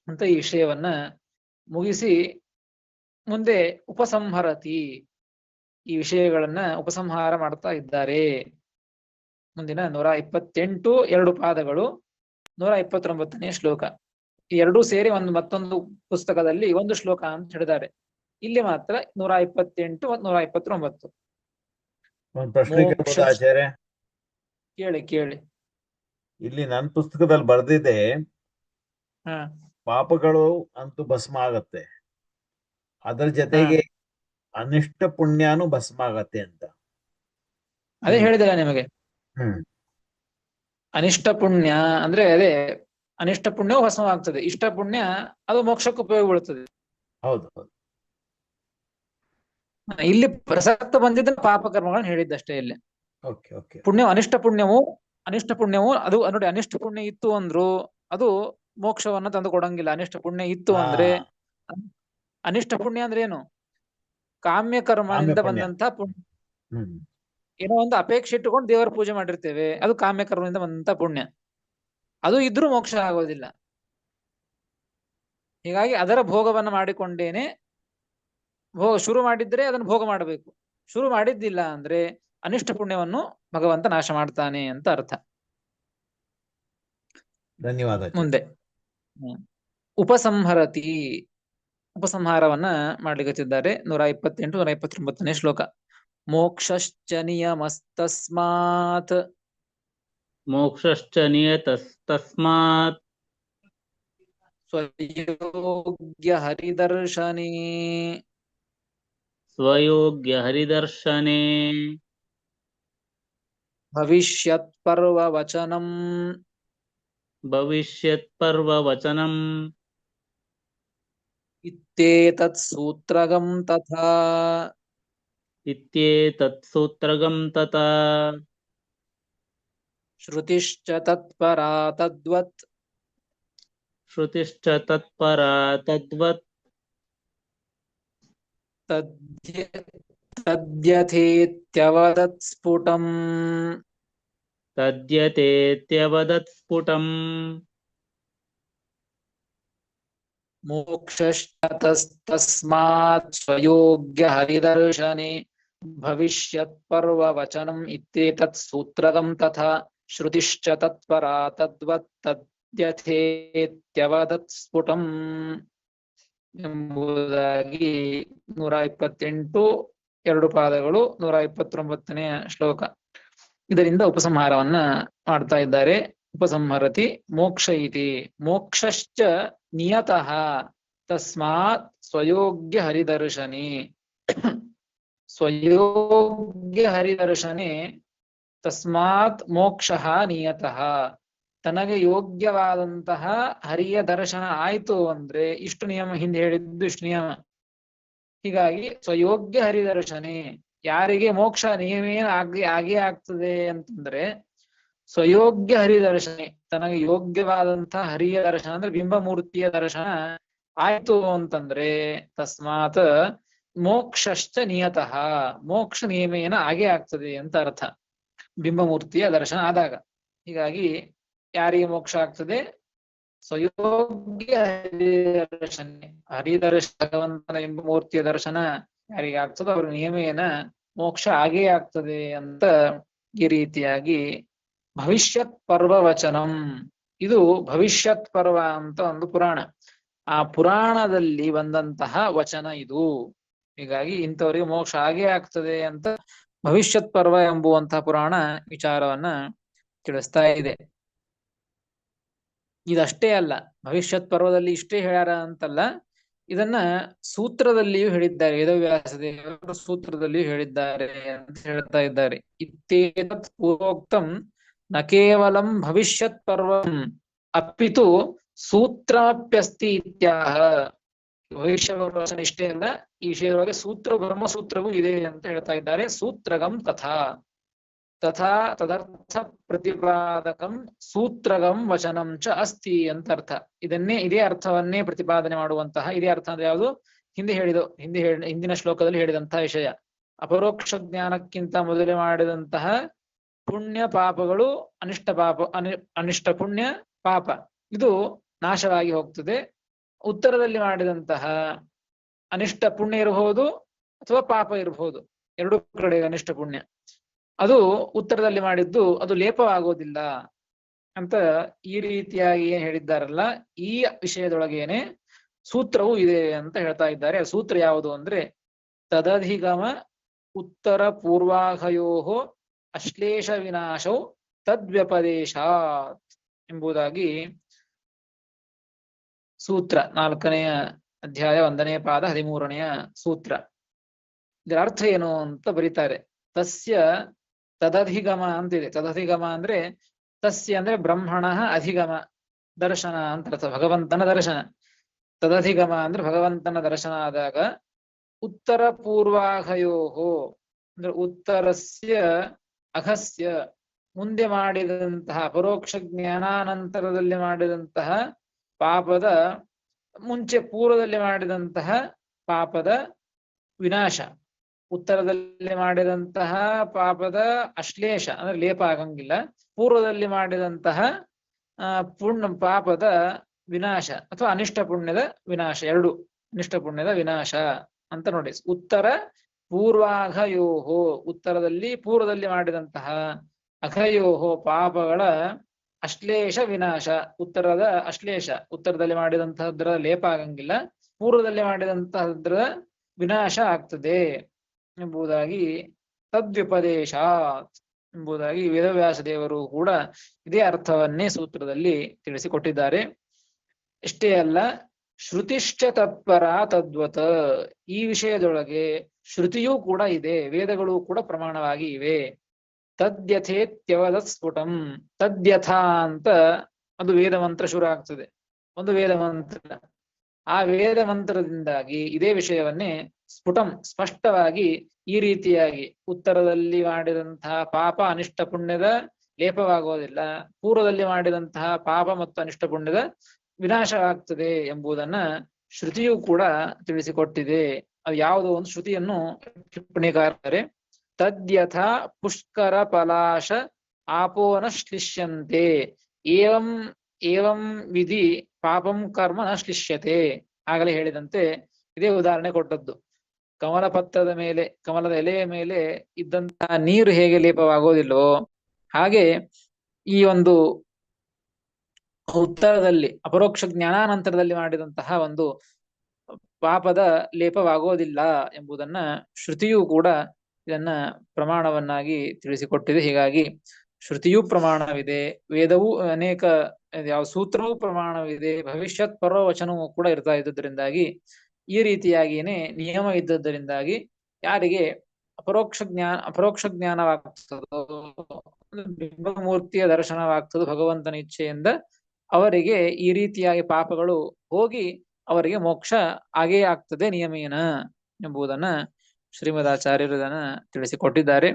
ಅಂತ ಈ ವಿಷಯವನ್ನ ಮುಗಿಸಿ ಮುಂದೆ ಉಪಸಂಹರತಿ, ಈ ವಿಷಯಗಳನ್ನ ಉಪಸಂಹಾರ ಮಾಡ್ತಾ ಇದ್ದಾರೆ. ಮುಂದಿನ 128 2 ಪಾದಗಳು, 129ನೇ ಶ್ಲೋಕ. ಈ ಎರಡೂ ಸೇರಿ ಮತ್ತೊಂದು ಪುಸ್ತಕದಲ್ಲಿ ಒಂದು ಶ್ಲೋಕ ಅಂತ ಹೇಳಿದ್ದಾರೆ. ಇಲ್ಲಿ ಮಾತ್ರ 128 ಮತ್ತು 129. ಒಂದು ಪ್ರಶ್ನೆ ಕೇಳ್ಬೋದಾ ಆಚಾರ್ಯ? ಕೇಳಿ. ಇಲ್ಲಿ ನನ್ನ ಪುಸ್ತಕದಲ್ಲಿ ಬರ್ದಿದೆ, ಹ ಪಾಪಗಳು ಅಂತೂ ಭಸ್ಮ ಆಗತ್ತೆ, ಅದರ ಜೊತೆಗೆ ಅನಿಷ್ಟ ಪುಣ್ಯನೂ ಭಸ್ಮ ಆಗತ್ತೆ ಅಂತ. ಅದೇ ಹೇಳಿದಲ್ಲ ನಿಮಗೆ. ಹ್ಮ್ ಅನಿಷ್ಟ ಪುಣ್ಯ ಅಂದ್ರೆ ಅದೇ, ಅನಿಷ್ಟ ಪುಣ್ಯವೂ ಭಸ್ಮವಾಗ್ತದೆ, ಇಷ್ಟ ಪುಣ್ಯ ಅದು ಮೋಕ್ಷಕ್ಕೆ ಉಪಯೋಗ ಬೀಳುತ್ತದೆ. ಹೌದು. ಇಲ್ಲಿ ಪ್ರಸಕ್ತ ಬಂದಿದ್ದ ಪಾಪಕರ್ಮಗಳನ್ನ ಹೇಳಿದ್ದಷ್ಟೇ. ಇಲ್ಲಿ ಓಕೆ. ಅನಿಷ್ಟ ಪುಣ್ಯವು ಅದು ನೋಡಿ, ಅನಿಷ್ಟ ಪುಣ್ಯ ಇತ್ತು ಅಂದ್ರು ಅದು ಮೋಕ್ಷವನ್ನ ತಂದು ಕೊಡಂಗಿಲ್ಲ. ಅನಿಷ್ಟ ಪುಣ್ಯ ಇತ್ತು ಅಂದ್ರೆ, ಅನಿಷ್ಟ ಪುಣ್ಯ ಅಂದ್ರೆ ಏನು? ಕಾಮ್ಯ ಕರ್ಮದಿಂದ ಬಂದಂತ ಪುಣ್ಯ. ಏನೋ ಒಂದು ಅಪೇಕ್ಷೆ ಇಟ್ಟುಕೊಂಡು ದೇವರ ಪೂಜೆ ಮಾಡಿರ್ತೇವೆ, ಅದು ಕಾಮ್ಯ ಕರ್ಮದಿಂದ ಬಂದಂತ ಪುಣ್ಯ. ಅದು ಇದ್ರೂ ಮೋಕ್ಷ ಆಗೋದಿಲ್ಲ. ಹೀಗಾಗಿ ಅದರ ಭೋಗವನ್ನ ಮಾಡಿಕೊಂಡೇನೆ, ಶುರು ಮಾಡಿದ್ರೆ ಅದನ್ನು ಭೋಗ ಮಾಡಬೇಕು, ಶುರು ಮಾಡಿದ್ದಿಲ್ಲ ಅಂದ್ರೆ ಅನಿಷ್ಟ ಪುಣ್ಯವನ್ನು ಭಗವಂತ ನಾಶ ಮಾಡ್ತಾನೆ ಅಂತ ಅರ್ಥ. ಧನ್ಯವಾದ. ಮುಂದೆ ಉಪಸಂಹಾರವನ್ನ ಮಾಡ್ಲಿಕ್ಕಿದ್ದಾರೆ. 128 129ನೇ ಶ್ಲೋಕ. ಮೋಕ್ಷಶ್ಚ ನಿಯಮಸ್ತಸ್ಮಾತ್ ಸ್ವಯೋಗ್ಯ ಹರಿದರ್ಶನೇ ಭವಿಷ್ಯತ್ ಪರ್ವವಚನಂ ಇತ್ಯೇತತ್ ಸೂತ್ರಗಂ ತಥಾ ಶ್ರುತಿಶ್ಚ ತತ್ಪರಾ ತದ್ವತ್ ತದ್ಯಥೇತ್ಯವದತ್ ಸ್ಫುಟಂ ಮೋಕ್ಷಸ್ತಸ್ಮಾತ್ ಸ್ವಯೋಗ್ಯ ಹರಿದರ್ಶನೆ ಭವಿಷ್ಯತ್ ಪರ್ವವಚನಂ ಇತ್ಯೇತತ್ ಸೂತ್ರಗಂ ತಥಾ ಶ್ರುತಿಶ್ಚ ತತ್ಪರಾ ತದ್ವತ್ ತದ್ಯಥೇತ್ಯವದತ್ ಸ್ಫುಟಂ ಎಂಬುದಾಗಿ 128 2 ಪಾದಗಳು 129ನೇ ಶ್ಲೋಕ. ಇದರಿಂದ ಉಪಸಂಹಾರವನ್ನ ಮಾಡ್ತಾ ಇದ್ದಾರೆ. ಉಪಸಂಹರತಿ ಮೋಕ್ಷ ಇತಿ ಮೋಕ್ಷಶ್ಚ ನಿಯತಃ ತಸ್ಮಾತ್ ಸ್ವಯೋಗ್ಯ ಹರಿದರ್ಶನಿ. ಸ್ವಯೋಗ್ಯ ಹರಿದರ್ಶನೆ ತಸ್ಮಾತ್ ಮೋಕ್ಷ ನಿಯತಃ. ತನಗೆ ಯೋಗ್ಯವಾದಂತಹ ಹರಿಯ ದರ್ಶನ ಆಯ್ತು ಅಂದ್ರೆ ಇಷ್ಟು ನಿಯಮ, ಹಿಂದೆ ಹೇಳಿದ್ದು ಇಷ್ಟು ನಿಯಮ. ಹೀಗಾಗಿ ಸ್ವಯೋಗ್ಯ ಹರಿದರ್ಶನೆ, ಯಾರಿಗೆ ಮೋಕ್ಷ ನಿಯಮೇನ ಆಗೇ ಆಗ್ತದೆ ಅಂತಂದ್ರೆ ಸ್ವಯೋಗ್ಯ ಹರಿದರ್ಶನೆ, ತನಗೆ ಯೋಗ್ಯವಾದಂತಹ ಹರಿಯ ದರ್ಶನ ಅಂದ್ರೆ ಬಿಂಬಮೂರ್ತಿಯ ದರ್ಶನ ಆಯ್ತು ಅಂತಂದ್ರೆ ತಸ್ಮಾತ್ ಮೋಕ್ಷಶ್ಚ ನಿಯತಃ, ಮೋಕ್ಷ ನಿಯಮೇನ ಆಗೇ ಆಗ್ತದೆ ಅಂತ ಅರ್ಥ, ಬಿಂಬಮೂರ್ತಿಯ ದರ್ಶನ ಆದಾಗ. ಹೀಗಾಗಿ ಯಾರಿಗೆ ಮೋಕ್ಷ ಆಗ್ತದೆ? ಸ್ವಯೋಗ್ಯ ಹರಿದರ್ಶನೆ, ಹರಿದರ್ಶನ ಭಗವಂತನ ಬಿಂಬಮೂರ್ತಿಯ ದರ್ಶನ ಯಾರಿಗೆ ಆಗ್ತದೋ ಅವ್ರ ನಿಯಮೇನ ಮೋಕ್ಷ ಆಗೇ ಆಗ್ತದೆ ಅಂತ ಈ ರೀತಿಯಾಗಿ ಭವಿಷ್ಯತ್ ಪರ್ವ ವಚನಂ. ಇದು ಭವಿಷ್ಯತ್ ಪರ್ವ ಅಂತ ಒಂದು ಪುರಾಣ, ಆ ಪುರಾಣದಲ್ಲಿ ಬಂದಂತಹ ವಚನ ಇದು. ಹೀಗಾಗಿ ಇಂಥವರಿಗೆ ಮೋಕ್ಷ ಆಗೇ ಆಗ್ತದೆ ಅಂತ ಭವಿಷ್ಯತ್ ಪರ್ವ ಎಂಬುವಂತಹ ಪುರಾಣ ವಿಚಾರವನ್ನ ತಿಳಿಸ್ತಾ ಇದೆ. ಇದಷ್ಟೇ ಅಲ್ಲ, ಭವಿಷ್ಯತ್ ಪರ್ವದಲ್ಲಿ ಇಷ್ಟೇ ಹೇಳ್ಯಾರ ಅಂತಲ್ಲ, ಇದನ್ನ ಸೂತ್ರದಲ್ಲಿಯೂ ಹೇಳಿದ್ದಾರೆ, ವೇದವ್ಯಾಸ ದೇವರು ಸೂತ್ರದಲ್ಲಿಯೂ ಹೇಳಿದ್ದಾರೆ ಅಂತ ಹೇಳ್ತಾ ಇದ್ದಾರೆ. ಇತ್ತೇತತ್ ಪೂರ್ವೋಕ್ತಂ ನ ಕೇವಲಂ ಭವಿಷ್ಯತ್ ಪರ್ವಂ ಅಪಿತು ಸೂತ್ರಪ್ಯಸ್ತಿ ಇತ್ಯಾಹ. ಭವಿಷ್ಯ ಪರ್ವಚನ ಇಷ್ಟೇ ಅಲ್ಲ, ಈ ವಿಷಯದೊಳಗೆ ಸೂತ್ರ, ಬ್ರಹ್ಮಸೂತ್ರವೂ ಇದೆ ಅಂತ ಹೇಳ್ತಾ ಇದ್ದಾರೆ. ಸೂತ್ರಗಂ ತಥಾ ತಥಾ ತದರ್ಥ ಪ್ರತಿಪಾದಕಂ ಸೂತ್ರಗಂ ವಚನಂ ಚ ಅಸ್ತಿ ಅಂತ ಅರ್ಥ. ಇದೇ ಅರ್ಥವನ್ನೇ ಪ್ರತಿಪಾದನೆ ಮಾಡುವಂತಹ, ಇದೇ ಅರ್ಥ ಅಂದ್ರೆ ಯಾವುದು? ಹಿಂದಿನ ಶ್ಲೋಕದಲ್ಲಿ ಹೇಳಿದಂತಹ ವಿಷಯ. ಅಪರೋಕ್ಷ ಜ್ಞಾನಕ್ಕಿಂತ ಮೊದಲೇ ಮಾಡಿದಂತಹ ಪುಣ್ಯ ಪಾಪಗಳು, ಅನಿಷ್ಟ ಪುಣ್ಯ ಪಾಪ ಇದು ನಾಶವಾಗಿ ಹೋಗ್ತದೆ. ಉತ್ತರದಲ್ಲಿ ಮಾಡಿದಂತಹ ಅನಿಷ್ಟ ಪುಣ್ಯ ಇರಬಹುದು ಅಥವಾ ಪಾಪ ಇರಬಹುದು, ಎರಡು ಕಡೆ ಅನಿಷ್ಟ ಪುಣ್ಯ, ಅದು ಉತ್ತರದಲ್ಲಿ ಮಾಡಿದ್ದು ಅದು ಲೇಪವಾಗೋದಿಲ್ಲ ಅಂತ ಈ ರೀತಿಯಾಗಿ ಏನ್ ಹೇಳಿದ್ದಾರಲ್ಲ, ಈ ವಿಷಯದೊಳಗೇನೆ ಸೂತ್ರವೂ ಇದೆ ಅಂತ ಹೇಳ್ತಾ ಇದ್ದಾರೆ. ಸೂತ್ರ ಯಾವುದು ಅಂದ್ರೆ ತದಧಿಗಮ ಉತ್ತರ ಪೂರ್ವಾಹಯೋ ಅಶ್ಲೇಷ ವಿನಾಶೌ ತದ್ವ್ಯಪದೇಶಾತ್ ಎಂಬುದಾಗಿ ಸೂತ್ರ, 4ನೆಯ ಅಧ್ಯಾಯ 1ನೇ ಪಾದ 13ನೆಯ ಸೂತ್ರ. ಇದರ ಅರ್ಥ ಏನು ಅಂತ ಬರೀತಾರೆ. ತಸ್ಯ ತದಧಿಗಮ ಅಂತಿದೆ. ತದಧಿಗಮ ಅಂದ್ರೆ ತಸ್ಯ ಅಂದ್ರೆ ಬ್ರಹ್ಮಣ ಅಧಿಗಮ ದರ್ಶನ ಅಂತ ಅರ್ಥ, ಭಗವಂತನ ದರ್ಶನ. ತದಧಿಗಮ ಅಂದ್ರೆ ಭಗವಂತನ ದರ್ಶನ ಆದಾಗ ಉತ್ತರ ಪೂರ್ವಾಹಯೋಹೋ ಅಂದ್ರೆ ಉತ್ತರಸ್ಯ ಅಘಸ್ಯ ಮುಂದೆ ಮಾಡಿದಂತಹ ಪರೋಕ್ಷ ಜ್ಞಾನಾನಂತರದಲ್ಲಿ ಮಾಡಿದಂತಹ ಪಾಪದ, ಮುಂಚೆ ಪೂರ್ವದಲ್ಲಿ ಮಾಡಿದಂತಹ ಪಾಪದ ವಿನಾಶ, ಉತ್ತರದಲ್ಲಿ ಮಾಡಿದಂತಹ ಪಾಪದ ಅಶ್ಲೇಷ ಅಂದ್ರೆ ಲೇಪ ಆಗಂಗಿಲ್ಲ, ಪೂರ್ವದಲ್ಲಿ ಮಾಡಿದಂತಹ ಪಾಪದ ವಿನಾಶ ಅಥವಾ ಅನಿಷ್ಟ ಪುಣ್ಯದ ವಿನಾಶ, ಎರಡು ಅನಿಷ್ಟ ಪುಣ್ಯದ ವಿನಾಶ ಅಂತ ನೋಡಿ. ಉತ್ತರ ಪೂರ್ವಾಘಯೋಹೋ, ಉತ್ತರದಲ್ಲಿ ಪೂರ್ವದಲ್ಲಿ ಮಾಡಿದಂತಹ ಅಘಯೋಹೋ ಪಾಪಗಳ ಅಶ್ಲೇಷ ವಿನಾಶ, ಉತ್ತರದ ಅಶ್ಲೇಷ, ಉತ್ತರದಲ್ಲಿ ಮಾಡಿದಂತಹದ್ರ ಲೇಪ ಆಗಂಗಿಲ್ಲ, ಪೂರ್ವದಲ್ಲಿ ಮಾಡಿದಂತಹದ್ರ ವಿನಾಶ ಆಗ್ತದೆ ಎಂಬುದಾಗಿ ತದ್ವ್ಯುಪದೇಶ ಎಂಬುದಾಗಿ ವೇದವ್ಯಾಸ ದೇವರು ಕೂಡ ಇದೇ ಅರ್ಥವನ್ನೇ ಸೂತ್ರದಲ್ಲಿ ತಿಳಿಸಿಕೊಟ್ಟಿದ್ದಾರೆ. ಇಷ್ಟೇ ಅಲ್ಲ, ಶ್ರುತಿಶ್ಚ ತತ್ಪರ ತದ್ವತ, ಈ ವಿಷಯದೊಳಗೆ ಶ್ರುತಿಯೂ ಕೂಡ ಇದೆ, ವೇದಗಳು ಕೂಡ ಪ್ರಮಾಣವಾಗಿ ಇವೆ. ತದ್ಯಥೇತ್ಯವದತ್ ಸ್ಫುಟಂ, ತದ್ಯಥ ಅಂತ ಅದು ವೇದ ಮಂತ್ರ ಶುರು ಆಗ್ತದೆ, ಒಂದು ವೇದ ಮಂತ್ರ. ಆ ವೇದ ಮಂತ್ರದಿಂದಾಗಿ ಇದೇ ವಿಷಯವನ್ನೇ ಸ್ಫುಟಂ ಸ್ಪಷ್ಟವಾಗಿ ಈ ರೀತಿಯಾಗಿ ಉತ್ತರದಲ್ಲಿ ಮಾಡಿದಂತಹ ಪಾಪ ಅನಿಷ್ಟ ಪುಣ್ಯದ ಲೇಪವಾಗುವುದಿಲ್ಲ, ಪೂರ್ವದಲ್ಲಿ ಮಾಡಿದಂತಹ ಪಾಪ ಮತ್ತು ಅನಿಷ್ಟ ಪುಣ್ಯದ ವಿನಾಶವಾಗ್ತದೆ ಎಂಬುದನ್ನ ಶ್ರುತಿಯೂ ಕೂಡ ತಿಳಿಸಿಕೊಟ್ಟಿದೆ. ಅದು ಯಾವುದೋ ಒಂದು ಶ್ರುತಿಯನ್ನು ಟಿಪ್ಪಣಿಕಾರರೆ ತದ್ಯಥ ಪುಷ್ಕರ ಪಲಾಶ ಆಪೋನ ಶ್ಲಿಷ್ಯಂತೆ ಏವಂ ಏವಂ ವಿಧಿ ಪಾಪಂ ಕರ್ಮ ನ ಶ್ಲಿಷ್ಯತೆ. ಆಗಲೇ ಹೇಳಿದಂತೆ ಇದೇ ಉದಾಹರಣೆ ಕೊಟ್ಟದ್ದು. ಕಮಲ ಪತ್ರದ ಮೇಲೆ, ಕಮಲದ ಎಲೆಯ ಮೇಲೆ ಇದ್ದಂತಹ ನೀರು ಹೇಗೆ ಲೇಪವಾಗೋದಿಲ್ವೋ ಹಾಗೆ ಈ ಒಂದು ಉತ್ತರದಲ್ಲಿ ಅಪರೋಕ್ಷ ಜ್ಞಾನಾನಂತರದಲ್ಲಿ ಮಾಡಿದಂತಹ ಒಂದು ಪಾಪದ ಲೇಪವಾಗೋದಿಲ್ಲ ಎಂಬುದನ್ನ ಶ್ರುತಿಯೂ ಕೂಡ ಇದನ್ನ ಪ್ರಮಾಣವನ್ನಾಗಿ ತಿಳಿಸಿಕೊಟ್ಟಿದೆ. ಹೀಗಾಗಿ ಶ್ರುತಿಯೂ ಪ್ರಮಾಣವಿದೆ, ವೇದವೂ ಅನೇಕ ಯಾವ ಸೂತ್ರವೂ ಪ್ರಮಾಣವಿದೆ, ಭವಿಷ್ಯತ್ ಪರ್ವವಚನವೂ ಕೂಡ ಇರ್ತಾ ಇದ್ದುದರಿಂದಾಗಿ ಈ ರೀತಿಯಾಗಿಯೇ ನಿಯಮ ಇದ್ದದ್ದರಿಂದಾಗಿ ಯಾರಿಗೆ ಅಪರೋಕ್ಷ ಜ್ಞಾನವಾಗ್ತದೋ, ಬಿಂಬಮೂರ್ತಿಯ ದರ್ಶನವಾಗ್ತದೋ ಭಗವಂತನ ಇಚ್ಛೆಯಿಂದ ಅವರಿಗೆ ಈ ರೀತಿಯಾಗಿ ಪಾಪಗಳು ಹೋಗಿ ಅವರಿಗೆ ಮೋಕ್ಷ ಆಗೇ ಆಗ್ತದೆ ನಿಯಮೇನ ಎಂಬುದನ್ನ ಶ್ರೀಮದಾಚಾರ್ಯರು ಇದನ್ನ ತಿಳಿಸಿಕೊಟ್ಟಿದ್ದಾರೆ.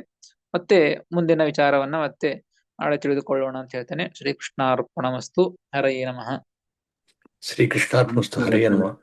ಮತ್ತೆ ಮುಂದಿನ ವಿಚಾರವನ್ನ ಮತ್ತೆ ನಾಳೆ ತಿಳಿದುಕೊಳ್ಳೋಣ ಅಂತ ಹೇಳ್ತೇನೆ. ಶ್ರೀಕೃಷ್ಣಾರ್ಪಣಮಸ್ತು. ಹರಯೇ ನಮಃ. ಶ್ರೀಕೃಷ್ಣಾರ್ಪಣಮಸ್ತು. ಹರಯೇ ನಮಃ.